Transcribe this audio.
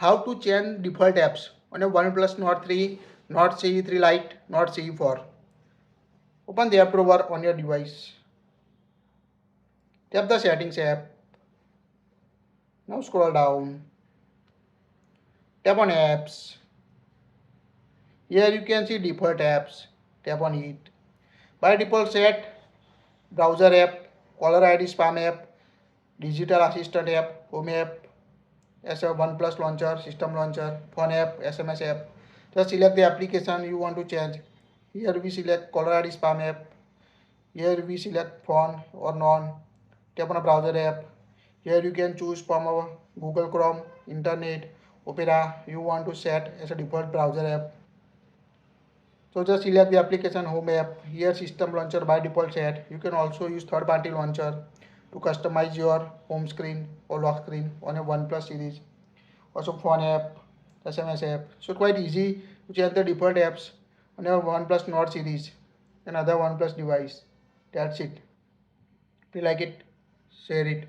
how to change default apps on a OnePlus Nord 3, Nord CE3 Lite, Nord CE4. Open the app drawer on your device. Tap the settings app. Now scroll down. Tap on apps. Here you can see default apps. Tap on it. By default set browser app, caller ID spam app, digital assistant app, home app, as a OnePlus launcher, system launcher, phone app, SMS app. Just select the application you want to change. Here we select caller ID spam app. Here we select phone or non. Tap on a browser app. Here you can choose from our Google Chrome, Internet, Opera you want to set as a default browser app. So just select the application home app. Here system launcher by default set. You can also use third party launcher to customize your home screen or lock screen on a OnePlus series. Also phone app, SMS app. So quite easy to change the default apps on your OnePlus Nord series and other OnePlus device. That's it. If you like it, share it.